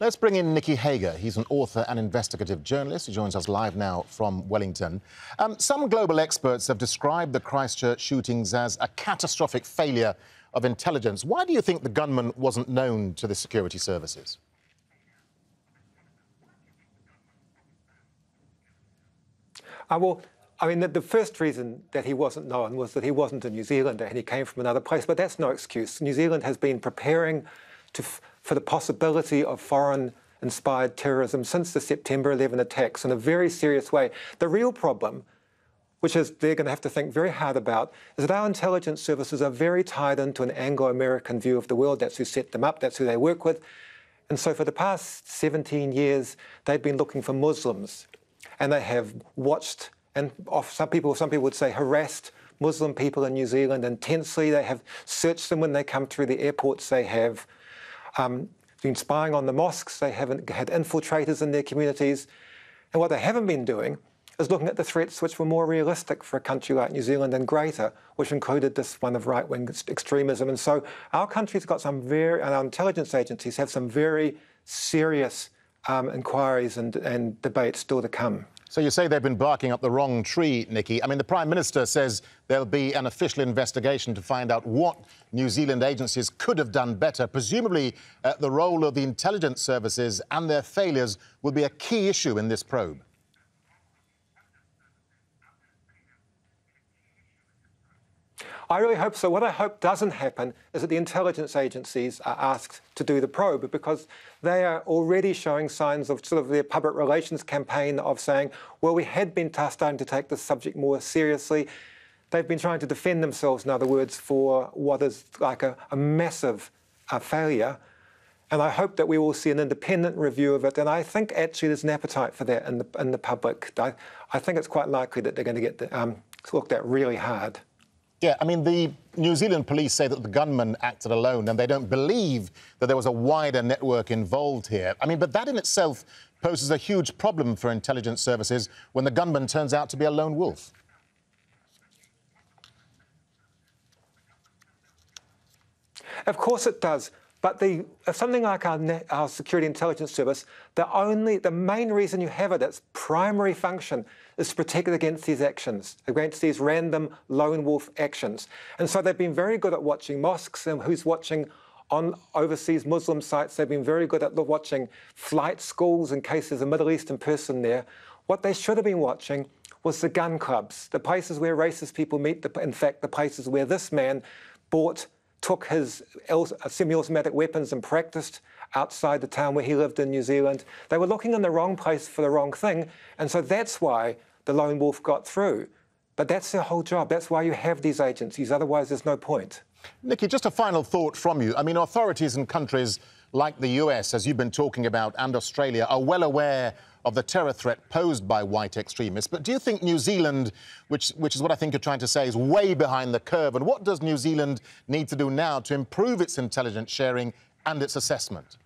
Let's bring in Nicky Hager. He's an author and investigative journalist. He joins us live now from Wellington. Some global experts have described the Christchurch shootings as a catastrophic failure of intelligence. Why do you think the gunman wasn't known to the security services? The first reason that he wasn't known was that he wasn't a New Zealander and he came from another place, but that's no excuse. New Zealand has been preparing for the possibility of foreign-inspired terrorism since the September 11 attacks in a very serious way. The real problem, which is they're going to have to think very hard about, is that our intelligence services are very tied into an Anglo-American view of the world. That's who set them up, that's who they work with. And so for the past 17 years, they've been looking for Muslims. And they have watched, and some people would say harassed Muslim people in New Zealand intensely. They have searched them when they come through the airports. They have been spying on the mosques. They haven't had infiltrators in their communities. And what they haven't been doing is looking at the threats which were more realistic for a country like New Zealand and greater, which included this one of right-wing extremism. And so our country's got and our intelligence agencies have some very serious inquiries and debates still to come. So you say they've been barking up the wrong tree, Nicky. I mean, the Prime Minister says there'll be an official investigation to find out what New Zealand agencies could have done better. Presumably, the role of the intelligence services and their failures will be a key issue in this probe. I really hope so. What I hope doesn't happen is that the intelligence agencies are asked to do the probe, because they are already showing signs of sort of their public relations campaign of saying, well, we had been starting to take this subject more seriously. They've been trying to defend themselves, in other words, for what is like a massive failure. And I hope that we will see an independent review of it. And I think actually there's an appetite for that in the public. I think it's quite likely that they're going to get looked at really hard. Yeah, I mean, the New Zealand police say that the gunman acted alone and they don't believe that there was a wider network involved here. I mean, but that in itself poses a huge problem for intelligence services when the gunman turns out to be a lone wolf. Of course it does. But something like our security intelligence service, the main reason you have it, its primary function, is to protect it against these actions, against these random lone wolf actions. And so they've been very good at watching mosques and who's watching on overseas Muslim sites. They've been very good at watching flight schools in case there's a Middle Eastern person there. What they should have been watching was the gun clubs, the places where racist people meet, in fact, the places where this man took his semi-automatic weapons and practiced outside the town where he lived in New Zealand. They were looking in the wrong place for the wrong thing, and so that's why the lone wolf got through. But that's their whole job. That's why you have these agencies. Otherwise, there's no point. Nicky, just a final thought from you. I mean, authorities in countries like the US, as you've been talking about, and Australia, are well aware of the terror threat posed by white extremists. But do you think New Zealand, which is what I think you're trying to say, is way behind the curve? And what does New Zealand need to do now to improve its intelligence sharing and its assessment?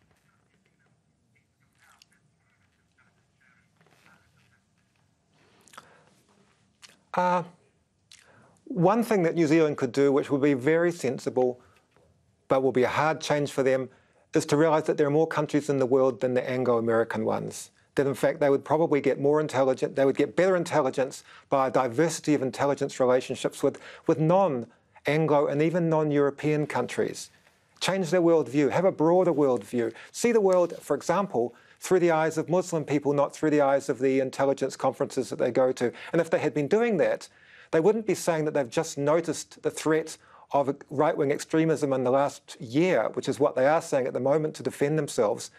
One thing that New Zealand could do, which would be very sensible, but will be a hard change for them, is to realise that there are more countries in the world than the Anglo-American ones. That in fact they would probably get more intelligent, they would get better intelligence by a diversity of intelligence relationships with non-Anglo and even non-European countries. Change their worldview, have a broader worldview. See the world, for example, through the eyes of Muslim people, not through the eyes of the intelligence conferences that they go to. And if they had been doing that, they wouldn't be saying that they've just noticed the threat of right-wing extremism in the last year, which is what they are saying at the moment to defend themselves.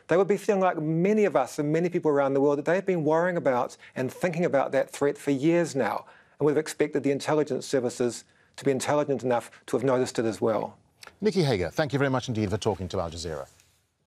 They would be feeling like many of us and many people around the world that they've been worrying about and thinking about that threat for years now. And we've expected the intelligence services to be intelligent enough to have noticed it as well. Nicky Hager, thank you very much indeed for talking to Al Jazeera.